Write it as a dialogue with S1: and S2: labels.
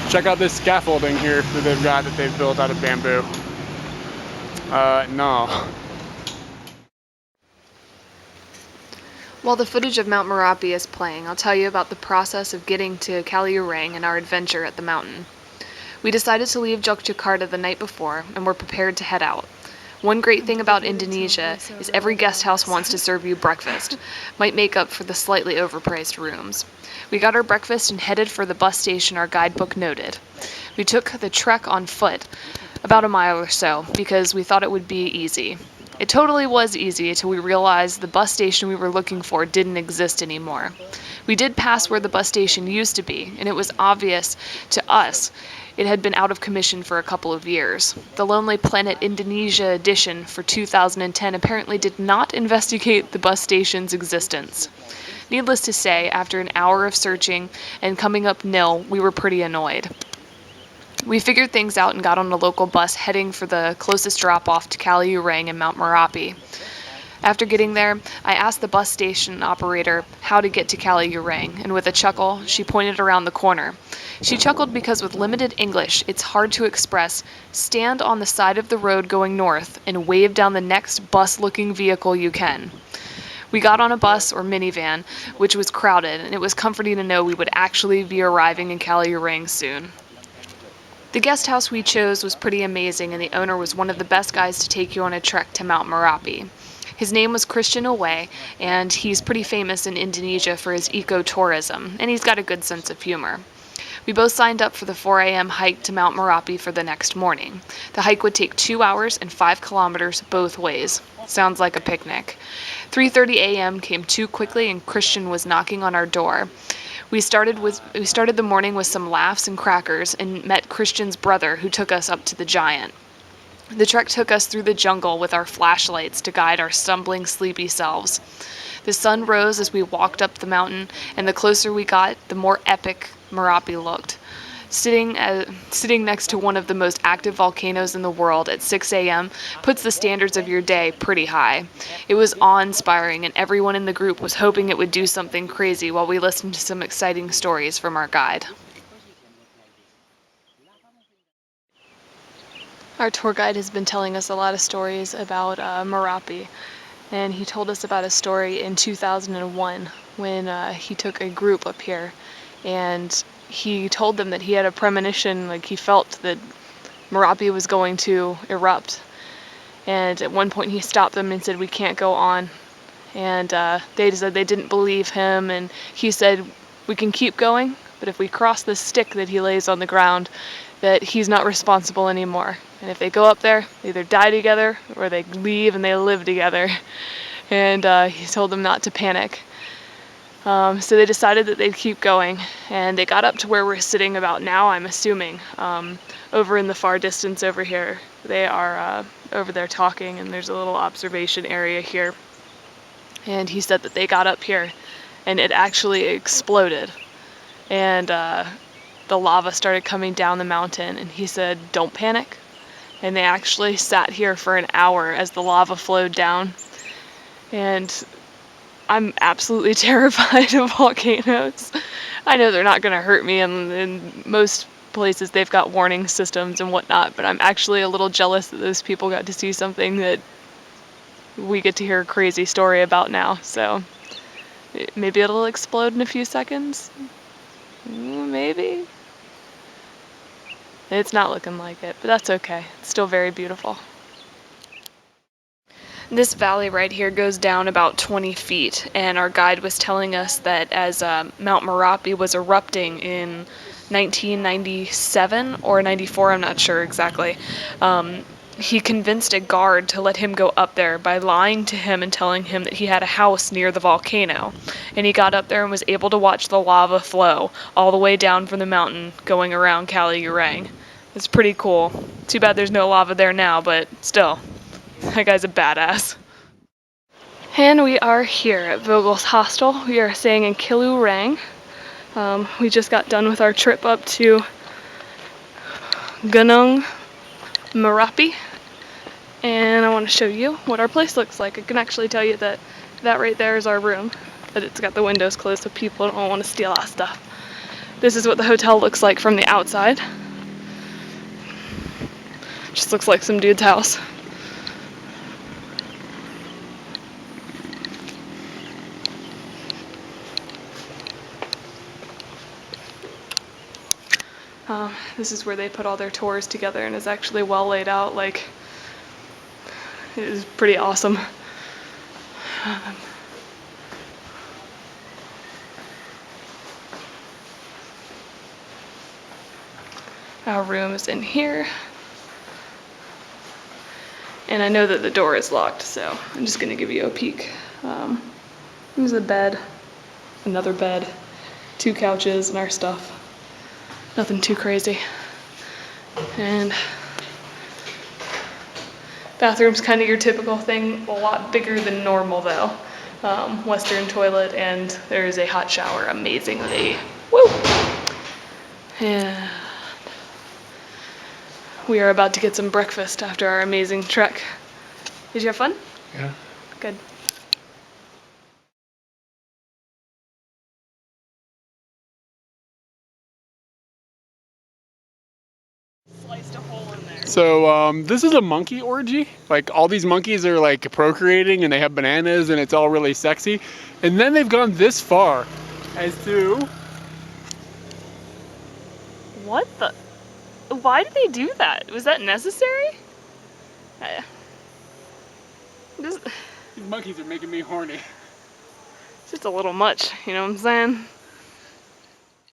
S1: Check out this scaffolding here that they've built out of bamboo. No.
S2: While the footage of Mount Merapi is playing, I'll tell you about the process of getting to Kaliurang and our adventure at the mountain. We decided to leave Yogyakarta the night before and were prepared to head out. One great thing about Indonesia is every guest house wants to serve you breakfast. Might make up for the slightly overpriced rooms. We got our breakfast and headed for the bus station our guidebook noted. We took the trek on foot, about a mile or so, because we thought it would be easy. It totally was easy until we realized the bus station we were looking for didn't exist anymore. We did pass where the bus station used to be, and it was obvious to us it had been out of commission for a couple of years. The Lonely Planet Indonesia edition for 2010 apparently did not investigate the bus station's existence. Needless to say, after an hour of searching and coming up nil, we were pretty annoyed. We figured things out and got on a local bus heading for the closest drop-off to Kaliurang and Mount Merapi. After getting there, I asked the bus station operator how to get to Kaliurang, and with a chuckle, she pointed around the corner. She chuckled because with limited English, it's hard to express, stand on the side of the road going north and wave down the next bus-looking vehicle you can. We got on a bus or minivan, which was crowded, and it was comforting to know we would actually be arriving in Kaliurang soon. The guest house we chose was pretty amazing, and the owner was one of the best guys to take you on a trek to Mount Merapi. His name was Christian Away, and he's pretty famous in Indonesia for his eco-tourism, and he's got a good sense of humor. We both signed up for the 4 a.m. hike to Mount Merapi for the next morning. The hike would take 2 hours and 5 kilometers both ways. Sounds like a picnic. 3:30 a.m. came too quickly, and Christian was knocking on our door. We started the morning with some laughs and crackers and met Christian's brother, who took us up to the giant. The trek took us through the jungle with our flashlights to guide our stumbling, sleepy selves. The sun rose as we walked up the mountain, and the closer we got, the more epic Merapi looked. Sitting next to one of the most active volcanoes in the world at 6 a.m. puts the standards of your day pretty high. It was awe-inspiring, and everyone in the group was hoping it would do something crazy while we listened to some exciting stories from our guide. Our tour guide has been telling us a lot of stories about Merapi, and he told us about a story in 2001 when he took a group up here, and he told them that he had a premonition, like he felt that Merapi was going to erupt. And at one point he stopped them and said, "We can't go on." And they said they didn't believe him, and he said, "We can keep going, but if we cross the stick that he lays on the ground, that he's not responsible anymore. And if they go up there, they either die together or they leave and they live together." And he told them not to panic. So they decided that they'd keep going, and they got up to where we're sitting about now, I'm assuming. Over in the far distance over here, they are over there talking, and there's a little observation area here. And he said that they got up here, and it actually exploded. And the lava started coming down the mountain, and he said, "Don't panic." And they actually sat here for an hour as the lava flowed down. And I'm absolutely terrified of volcanoes. I know they're not going to hurt me, and in most places they've got warning systems and whatnot, but I'm actually a little jealous that those people got to see something that we get to hear a crazy story about now. So maybe it'll explode in a few seconds. Maybe. It's not looking like it, but that's okay. It's still very beautiful. This valley right here goes down about 20 feet, and our guide was telling us that as Mount Merapi was erupting in 1997 or 94, I'm not sure exactly, he convinced a guard to let him go up there by lying to him and telling him that he had a house near the volcano. And he got up there and was able to watch the lava flow all the way down from the mountain going around Kaliurang. It's pretty cool. Too bad there's no lava there now, but still. That guy's a badass. And we are here at Vogel's Hostel. We are staying in Kaliurang. We just got done with our trip up to Gunung Merapi. And I want to show you what our place looks like. I can actually tell you that that right there is our room. But it's got the windows closed so people don't want to steal our stuff. This is what the hotel looks like from the outside. Just looks like some dude's house. This is where they put all their tours together, and it's actually well laid out. Like, it is pretty awesome. Our room is in here. And I know that the door is locked, so I'm just gonna give you a peek. There's a bed, another bed, 2 couches, and our stuff. Nothing too crazy. And bathroom's kind of your typical thing, a lot bigger than normal though. Western toilet, and there's a hot shower, amazingly. Woo! And we are about to get some breakfast after our amazing trek. Did you have fun?
S1: Yeah.
S2: Good. Sliced a hole in there.
S1: So this is a monkey orgy. Like, all these monkeys are like procreating, and they have bananas, and it's all really sexy. And then they've gone this far as to...
S2: What the? Why did they do that? Was that necessary?
S1: These monkeys are making me horny.
S2: It's just a little much, you know what I'm saying?